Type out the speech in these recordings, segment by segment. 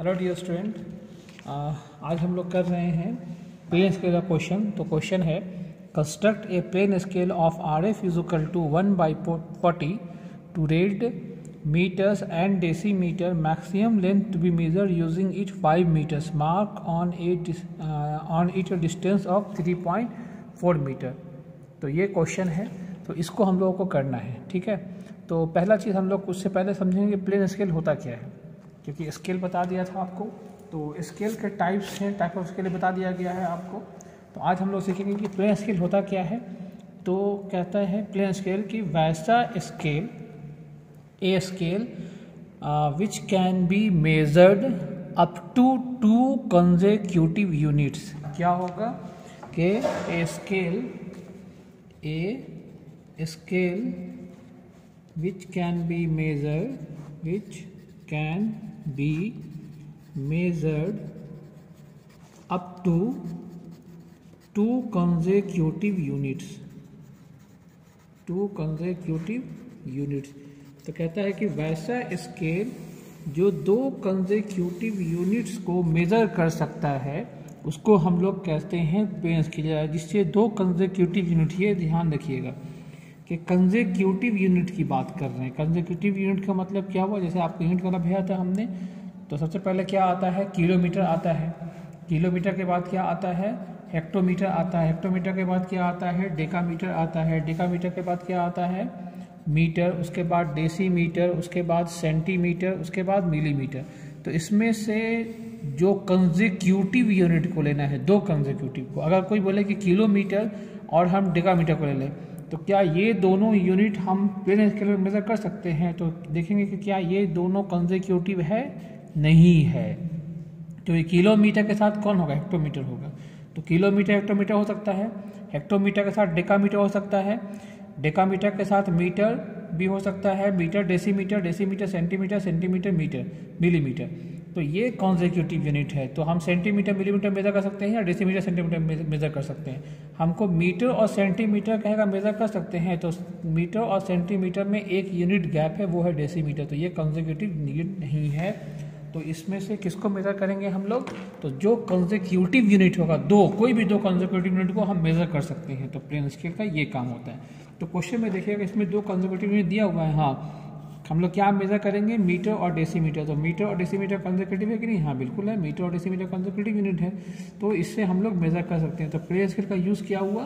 Hello dear student, आज हम लोग कर रहे हैं प्लेन स्केल का क्वेश्चन। तो क्वेश्चन है construct a plain scale of R F is equal to 1/40 to read metres and decimetre maximum length to be measure using each 5 metres mark on each distance of 3.4 metre. तो ये question है, तो इसको हम लोगों को करना है। ठीक है, तो पहला चीज़ हम लोग उससे पहले समझेंगे प्लेन स्केल होता क्या है, क्योंकि स्केल बता दिया था आपको। तो स्केल के टाइप्स हैं, टाइप ऑफ स्केल बता दिया गया है आपको। तो आज हम लोग सीखेंगे कि प्लेन स्केल होता क्या है। तो कहता है प्लेन स्केल की वैसा scale, a scale which can be measured up to 2 consecutive units. क्या होगा कि a scale which can be measured up to 2 consecutive units। तो कहता है कि वैसा स्केल जो 2 कंसेक्यूटिव यूनिट्स को मेज़र कर सकता है उसको हम लोग कहते हैं प्लेन स्केल। जिससे 2 कंसेक्यूटिव यूनिट, ये ध्यान रखिएगा कि कंसेक्यूटिव यूनिट की बात कर रहे हैं। कंसेक्यूटिव यूनिट का मतलब क्या हुआ, जैसे आपको यूनिट वाला भेजा था हमने, तो सबसे पहले क्या आता है, किलोमीटर आता है। किलोमीटर के बाद क्या आता है, हेक्टोमीटर आता है। हेक्टोमीटर के बाद क्या आता है, डेकामीटर आता है। डेकामीटर के बाद क्या आता है, मीटर। उसके बाद डेसीमीटर, उसके बाद सेंटीमीटर, उसके बाद मिलीमीटर। तो इसमें से जो कंसेक्यूटिव यूनिट को लेना है, 2 कंसेक्यूटिव को। अगर कोई बोले कि किलोमीटर और हम डेकामीटर को ले लें, तो क्या ये दोनों यूनिट हम प्लेन स्केल में मेजर कर सकते हैं? तो देखेंगे कि क्या ये दोनों कंसेक्यूटिव है, नहीं है। तो ये किलोमीटर के साथ कौन होगा, हेक्टोमीटर होगा। तो किलोमीटर हेक्टोमीटर हो सकता है, हेक्टोमीटर के साथ डेकामीटर हो सकता है, डेकामीटर के साथ मीटर भी हो सकता है, metre decimetre, decimetre centimetre, centimetre metre, millimetre. तो ये कॉन्सेक्यूटिव यूनिट है। तो हम सेंटीमीटर मिलीमीटर मेजर कर सकते हैं या डेसीमीटर सेंटीमीटर मेजर कर सकते हैं। हमको मीटर और सेंटीमीटर कहेगा मेजर कर सकते हैं, तो मीटर और सेंटीमीटर में एक यूनिट गैप है, वो है डेसीमीटर। तो ये कॉन्सेक्यूटिव यूनिट नहीं है। तो इसमें से किसको मेजर करेंगे हम लोग, तो जो कॉन्सेक्यूटिव यूनिट होगा, कोई भी 2 कॉन्सेक्यूटिव यूनिट को हम मेजर कर सकते हैं। तो प्लेन स्केल का ये काम होता है। तो क्वेश्चन में देखिएगा इसमें 2 कॉन्सेक्यूटिव यूनिट दिया हुआ है। हाँ, हम लोग क्या मेजर करेंगे, मीटर और डेसीमीटर। तो मीटर और डेसीमीटर कंसेक्यूटिव है कि नहीं, हाँ बिल्कुल है, मीटर और डेसीमीटर कंसेक्यूटिव यूनिट है। तो इससे हम लोग मेजर कर सकते हैं। तो प्लेन स्केल का यूज़ क्या हुआ,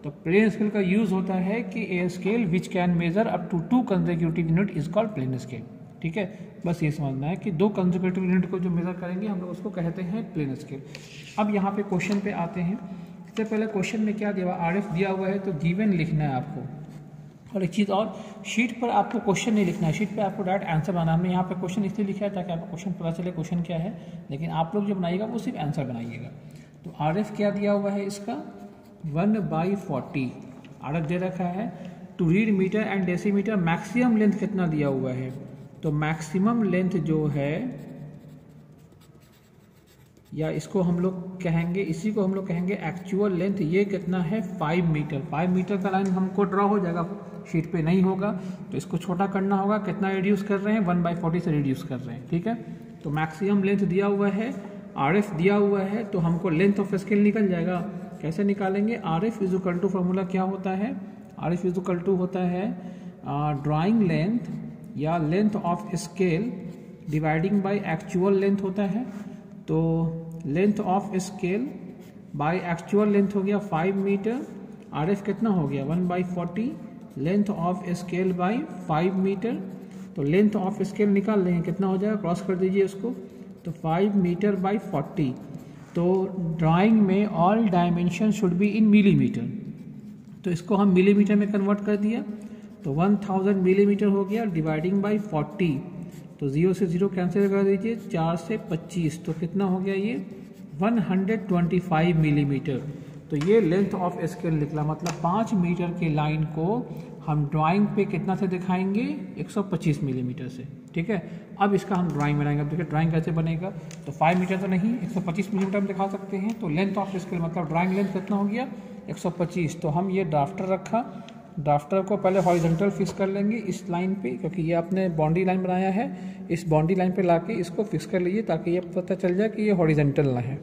तो प्लेन स्केल का यूज़ होता है कि a scale which can measure up to 2 consecutive unit is called plain scale. ठीक है, बस ये समझना है कि 2 कंसेक्यूटिव यूनिट को जो मेजर करेंगे हम लोग उसको कहते हैं प्लेन स्केल। अब यहाँ पे क्वेश्चन पे आते हैं। सबसे पहले क्वेश्चन में क्या दिया हुआ, RF दिया हुआ है, तो गिवन लिखना है आपको। और एक चीज़ और, शीट पर आपको क्वेश्चन नहीं लिखना है, शीट पे आपको डायरेक्ट आंसर बनाना है। हमने यहाँ पे क्वेश्चन इसलिए लिखा है ताकि आपको क्वेश्चन पता चले क्वेश्चन क्या है, लेकिन आप लोग जो बनाइएगा वो सिर्फ आंसर बनाइएगा। तो RF क्या दिया हुआ है इसका, 1/40 RF दे रखा है। To read metre and decimetre maximum length कितना दिया हुआ है, तो मैक्सिमम लेंथ जो है, या इसको हम लोग कहेंगे, इसी को हम लोग कहेंगे एक्चुअल लेंथ, ये कितना है 5 मीटर। 5 मीटर का लाइन हमको ड्रॉ हो जाएगा, शीट पे नहीं होगा, तो इसको छोटा करना होगा। कितना रिड्यूस कर रहे हैं, 1/40 से रिड्यूस कर रहे हैं। ठीक है, तो मैक्सिमम लेंथ दिया हुआ है, RF दिया हुआ है, तो हमको लेंथ ऑफ स्केल निकल जाएगा। कैसे निकालेंगे, RF is equal to, formula क्या होता है, RF इज इक्वल टू होता है ड्राइंग लेंथ या length of scale dividing by actual length होता है। तो length of scale by actual length हो गया 5 मीटर, RF कितना हो गया 1/40, length of scale by 5 metre. तो लेंथ ऑफ स्केल निकाल लेंगे, कितना हो जाएगा, क्रॉस कर दीजिए उसको, तो 5 मीटर बाय 40। तो ड्राइंग में all dimension should be in millimetre, तो इसको हम मिलीमीटर में कन्वर्ट कर दिया, तो 1000 मिलीमीटर हो गया, डिवाइडिंग बाय 40। तो 0 से 0 कैंसिल कर दीजिए, 4 से 25, तो कितना हो गया ये 125 मिलीमीटर। तो ये लेंथ ऑफ स्केल निकला, मतलब 5 मीटर के लाइन को हम ड्राइंग पे कितना से दिखाएंगे, 125 मिलीमीटर से। ठीक है, अब इसका हम ड्राइंग बनाएंगे। अब देखिए ड्राइंग कैसे बनेगा, तो 5 मीटर तो नहीं, 125 मिलीमीटर हम दिखा सकते हैं। तो लेंथ ऑफ स्केल मतलब ड्राइंग लेंथ कितना हो गया 125। तो हम ये ड्राफ्टर रखा ड्राफ्टर को पहले हॉरिजॉन्टल फिक्स कर लेंगे इस लाइन पे, क्योंकि ये आपने बाउंड्री लाइन बनाया है, इस बाउंड्री लाइन पे लाके इसको फिक्स कर लीजिए ताकि ये पता चल जाए कि ये हॉरिजॉन्टल ना है।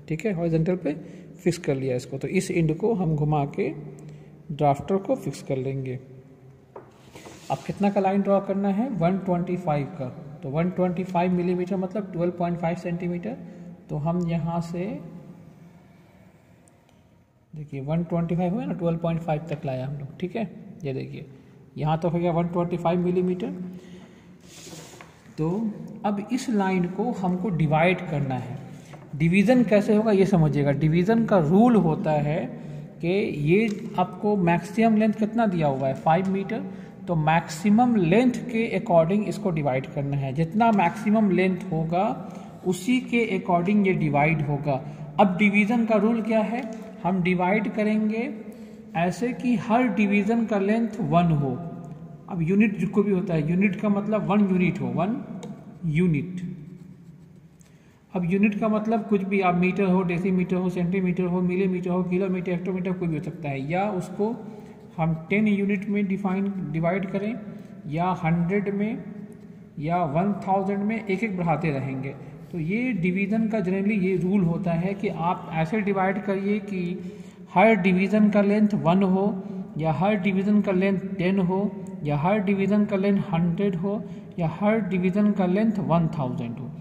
ठीक है, हॉरिजॉन्टल पे फिक्स कर लिया इसको, तो इस एंड को हम घुमा के ड्राफ्टर को फिक्स कर लेंगे। अब कितना का लाइन ड्रॉ करना है, 125 का, तो 125 मिलीमीटर मतलब 12.5 सेंटीमीटर। तो हम यहाँ से देखिए 125 हुआ ना, 12.5 तक लाया हम लोग। ठीक है, ये देखिए यहाँ तो हो गया 125 मिलीमीटर। तो अब इस लाइन को हमको डिवाइड करना है। डिवीज़न कैसे होगा ये समझिएगा। डिवीज़न का रूल होता है कि ये आपको मैक्सिमम लेंथ कितना दिया हुआ है 5 मीटर, तो मैक्सिमम लेंथ के अकॉर्डिंग इसको डिवाइड करना है। जितना मैक्सिमम लेंथ होगा उसी के अकॉर्डिंग ये डिवाइड होगा। अब डिवीज़न का रूल क्या है, हम डिवाइड करेंगे ऐसे कि हर डिवीज़न का लेंथ 1 हो। अब यूनिट जो भी होता है, यूनिट का मतलब 1 यूनिट हो, 1 यूनिट। अब यूनिट का मतलब कुछ भी, आप मीटर हो, डेसीमीटर हो, सेंटीमीटर हो, मिलीमीटर हो, किलोमीटर, हेक्टोमीटर, कोई भी हो सकता है। या उसको हम 10 यूनिट में डिवाइड करें, या 100 में, या 1000 में, एक एक बढ़ाते रहेंगे। तो ये डिवीज़न का जनरली ये रूल होता है कि आप ऐसे डिवाइड करिए कि हर डिवीज़न का लेंथ 1 हो, या हर डिवीज़न का लेंथ 10 हो, या हर डिवीज़न का लेंथ 100 हो, या हर डिवीज़न का लेंथ 1000 हो।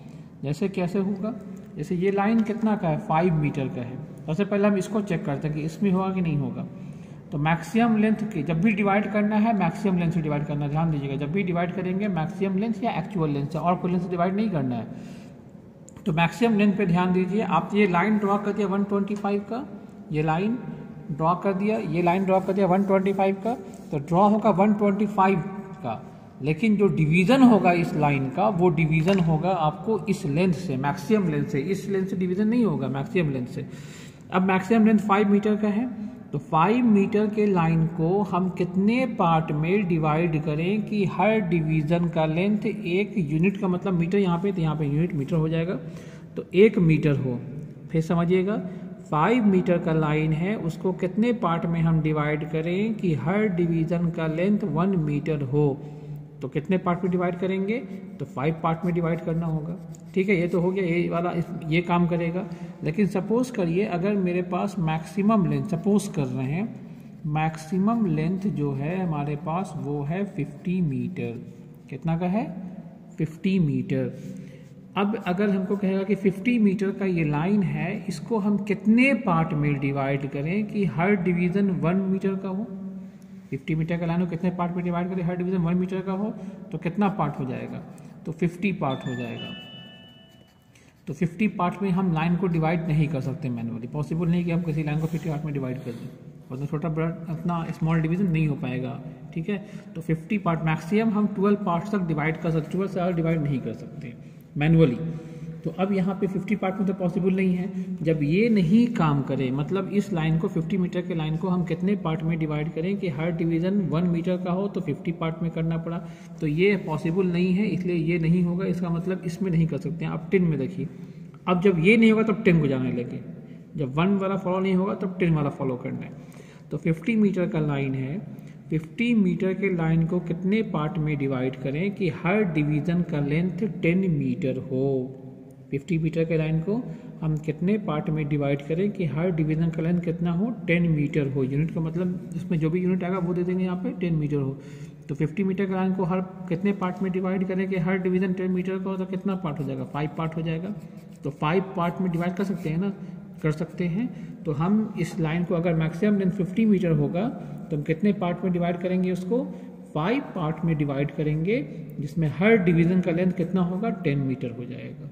जैसे कैसे होगा, जैसे ये लाइन कितना का है, 5 मीटर का है। सबसे पहले हम इसको चेक करते हैं कि इसमें होगा कि नहीं होगा। तो मैक्सिमम लेंथ के जब भी डिवाइड करना है मैक्सिमम लेंथ से डिवाइड करना है। ध्यान दीजिएगा, जब भी डिवाइड करेंगे मैक्सिमम लेंथ या एक्चुअल लेंथ से, और कोई लेंथ से डिवाइड नहीं करना है। तो मैक्सिमम लेंथ पे ध्यान दीजिए। आप ये लाइन ड्रॉ कर दिया 125 का, ये लाइन ड्रॉ कर दिया, ये लाइन ड्रॉ कर दिया 125 का, तो ड्रॉ होगा 125 का। लेकिन जो डिवीज़न होगा इस लाइन का, वो डिवीज़न होगा आपको इस लेंथ से, मैक्सिमम लेंथ से। इस लेंथ से डिवीज़न नहीं होगा, मैक्सिमम लेंथ से। अब मैक्सिमम लेंथ 5 मीटर का है, तो 5 मीटर के लाइन को हम कितने पार्ट में डिवाइड करें कि हर डिवीज़न का लेंथ 1 यूनिट का मतलब मीटर यहाँ पे, तो यहाँ पे यूनिट मीटर हो जाएगा, तो 1 मीटर हो। फिर समझिएगा, 5 मीटर का लाइन है, उसको कितने पार्ट में हम डिवाइड करें कि हर डिवीज़न का लेंथ 1 मीटर हो। तो कितने पार्ट में डिवाइड करेंगे, तो 5 पार्ट में डिवाइड करना होगा। ठीक है, ये तो हो गया, ये वाला ये काम करेगा। लेकिन सपोज करिए अगर मेरे पास मैक्सिमम लेंथ, सपोज कर रहे हैं मैक्सिमम लेंथ जो है हमारे पास वो है 50 मीटर। कितना का है, 50 मीटर। अब अगर हमको कहेगा कि 50 मीटर का ये लाइन है, इसको हम कितने पार्ट में डिवाइड करें कि हर डिवीज़न 1 मीटर का हो। 50 मीटर का लाइन को कितने पार्ट में डिवाइड करें, हर डिवीज़न 1 मीटर का हो, तो कितना पार्ट हो जाएगा, तो 50 पार्ट हो जाएगा। तो 50 पार्ट में हम लाइन को डिवाइड नहीं कर सकते मैनुअली, पॉसिबल नहीं कि हम किसी लाइन को 50 पार्ट में डिवाइड कर दें, और तो छोटा बड़ा इतना स्मॉल डिवीज़न नहीं हो पाएगा। ठीक है, तो 50 पार्ट मैक्सिमम हम 12 पार्ट्स तक डिवाइड कर सकते, 12 से ज़्यादा डिवाइड नहीं कर सकते मैनुअली। तो अब यहाँ पे 50 पार्ट में तो पॉसिबल नहीं है। जब ये नहीं काम करे, मतलब इस लाइन को 50 मीटर के लाइन को हम कितने पार्ट में डिवाइड करें कि हर डिवीज़न 1 मीटर का हो, तो 50 पार्ट में करना पड़ा। तो ये पॉसिबल नहीं है, इसलिए ये नहीं होगा। इसका मतलब इसमें नहीं कर सकते हैं। आप 10 में देखिए, अब जब ये नहीं होगा तब 10 को जाने लगे, जब 1 वाला फॉलो नहीं होगा तब 10 वाला फॉलो करना है। तो 50 मीटर का लाइन है, 50 मीटर के लाइन को कितने पार्ट में डिवाइड करें कि हर डिवीज़न का लेंथ 10 मीटर हो। 50 मीटर के लाइन को हम कितने पार्ट में डिवाइड करें कि हर डिवीज़न का लेंथ कितना हो, 10 मीटर हो। यूनिट का मतलब इसमें जो भी यूनिट आएगा वो दे देंगे यहाँ पे, 10 मीटर हो। तो 50 मीटर के लाइन को हर कितने पार्ट में डिवाइड करें कि हर डिवीज़न 10 मीटर का हो, तो कितना पार्ट हो जाएगा, 5 पार्ट हो जाएगा। तो 5 पार्ट में डिवाइड कर सकते हैं ना, कर सकते हैं। तो हम इस लाइन को अगर मैक्सिमम लेंथ 50 मीटर होगा तो हम कितने पार्ट में डिवाइड करेंगे, उसको 5 पार्ट में डिवाइड करेंगे, जिसमें हर डिवीज़न का लेंथ कितना होगा, 10 मीटर हो जाएगा।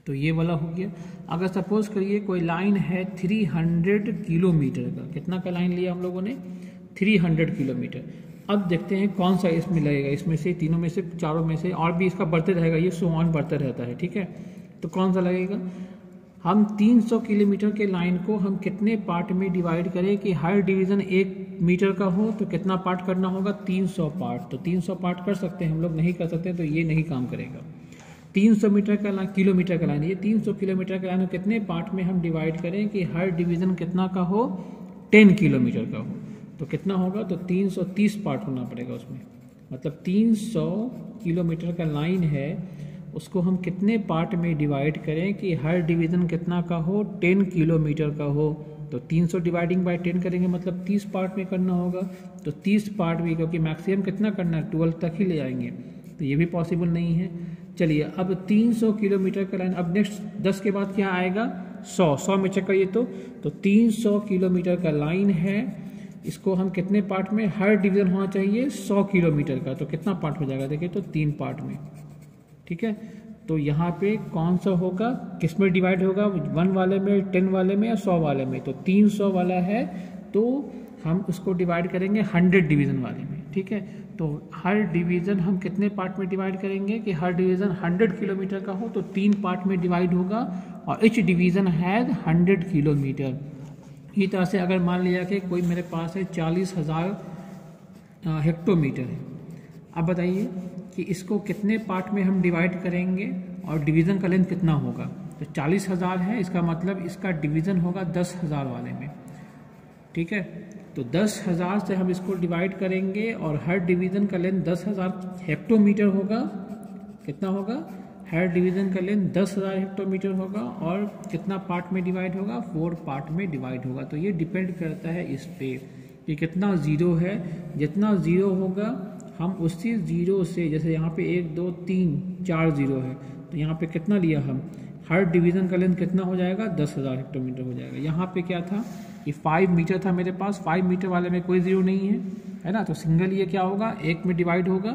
तो ये वाला हो गया। अगर सपोज करिए कोई लाइन है 300 किलोमीटर का, कितना का लाइन लिया हम लोगों ने, 300 किलोमीटर। अब देखते हैं कौन सा इसमें लगेगा, इसमें से तीनों में से, चारों में से, और भी इसका बढ़ते रहेगा, ये सो ऑन बढ़ता रहता है। ठीक है, तो कौन सा लगेगा, हम 300 किलोमीटर के लाइन को हम कितने पार्ट में डिवाइड करें कि हर डिवीज़न 1 मीटर का हो, तो कितना पार्ट करना होगा, 300 पार्ट। तो 300 पार्ट कर सकते हैं हम लोग, नहीं कर सकते तो ये नहीं काम करेगा। 300 मीटर का लाइन, किलोमीटर का लाइन, ये 300 किलोमीटर का लाइन कितने पार्ट में हम डिवाइड करें कि हर डिवीज़न कितना का हो, 10 किलोमीटर का हो। तो कितना होगा, तो 330 पार्ट होना पड़ेगा उसमें। मतलब 300 किलोमीटर का लाइन है, उसको हम कितने पार्ट में डिवाइड करें कि हर डिवीज़न कितना का हो, 10 किलोमीटर का हो। तो 300 डिवाइडिंग बाय 10 करेंगे, मतलब 30 पार्ट में करना होगा। तो 30 पार्ट भी, क्योंकि मैक्सिमम कितना करना है, 12 तक ही ले आएंगे, तो ये भी पॉसिबल नहीं है। चलिए अब 300 किलोमीटर का लाइन, अब नेक्स्ट 10 के बाद क्या आएगा, 100 में चेक करिए। तो 300 किलोमीटर का लाइन है, इसको हम कितने पार्ट में, हर डिवीज़न होना चाहिए 100 किलोमीटर का, तो कितना पार्ट हो जाएगा देखिए, तो 3 पार्ट में। ठीक है, तो यहाँ पे कौन सा होगा, किस में डिवाइड होगा, 1 वाले में, 10 वाले में या 100 वाले में। तो 300 वाला है तो हम उसको डिवाइड करेंगे 100 डिवीज़न वाले में। ठीक है, तो हर डिवीज़न हम कितने पार्ट में डिवाइड करेंगे कि हर डिवीज़न 100 किलोमीटर का हो, तो 3 पार्ट में डिवाइड होगा, और ईच डिवीज़न हैज़ 100 किलोमीटर। इसी तरह से अगर मान लिया कि कोई मेरे पास है 40,000 हेक्टोमीटर है, अब बताइए कि इसको कितने पार्ट में हम डिवाइड करेंगे और डिवीज़न का लेंथ कितना होगा। तो 40,000 है, इसका मतलब इसका डिवीज़न होगा 10,000 वाले में। ठीक है, तो 10,000 से हम इसको डिवाइड करेंगे और हर डिवीज़न का लेंथ 10,000 हेक्टोमीटर होगा। कितना होगा, हर डिवीज़न का लेंथ 10,000 हेक्टोमीटर होगा, और कितना पार्ट में डिवाइड होगा, 4 पार्ट में डिवाइड होगा। तो ये डिपेंड करता है इस पे कि कितना ज़ीरो है। जितना ज़ीरो होगा हम उसी ज़ीरो से, जैसे यहाँ पे 1 2 3 4 ज़ीरो है, तो यहाँ पे कितना लिया हम, हर डिवीज़न का लेंथ कितना हो जाएगा, 10,000 हेक्टोमीटर हो जाएगा। यहाँ पे क्या था कि 5 मीटर था मेरे पास, 5 मीटर वाले में कोई ज़ीरो नहीं है ना, तो सिंगल ये क्या होगा, 1 में डिवाइड होगा,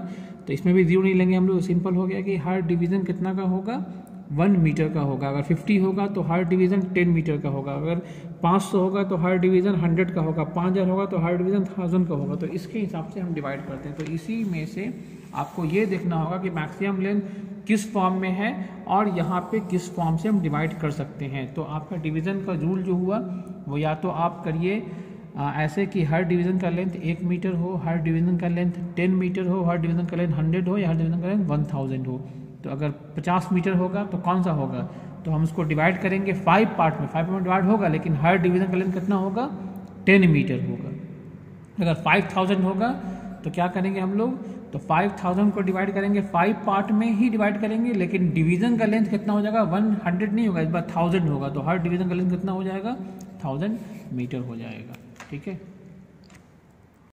तो इसमें भी ज़ीरो नहीं लेंगे हम लोग। सिंपल हो गया कि हर डिवीज़न कितना का होगा, 1 मीटर का होगा। अगर 50 होगा तो हर डिवीज़न 10 मीटर का होगा। अगर 500 होगा तो हर डिवीज़न 100 का होगा। 5000 होगा तो हर डिवीज़न 1000 का होगा। तो इसके हिसाब से हम डिवाइड करते हैं। तो इसी में से आपको ये देखना होगा कि मैक्सिमम लेंथ किस फॉर्म में है और यहाँ पे किस फॉर्म से हम डिवाइड कर सकते हैं। तो आपका डिवीज़न का रूल जो हुआ वो या तो आप करिए ऐसे कि हर डिवीज़न का लेंथ 1 मीटर हो, हर डिवीज़न का लेंथ 10 मीटर हो, हर डिवीज़न का लेंथ 100 हो, या हर डिवीज़न का लेंथ 1000 हो। तो अगर 50 मीटर होगा तो कौन सा होगा, तो हम उसको डिवाइड करेंगे 5 पार्ट में। 5 में डिवाइड होगा, लेकिन हर डिवीज़न का लेंथ कितना होगा, 10 मीटर होगा। अगर 5000 होगा तो क्या करेंगे हम लोग, तो 5000 को डिवाइड करेंगे 5 पार्ट में ही डिवाइड करेंगे, लेकिन डिवीज़न का लेंथ कितना हो जाएगा, 100 नहीं होगा, इस बार 1000 होगा। तो हर डिवीज़न का लेंथ कितना हो जाएगा, 1000 मीटर हो जाएगा। ठीक है।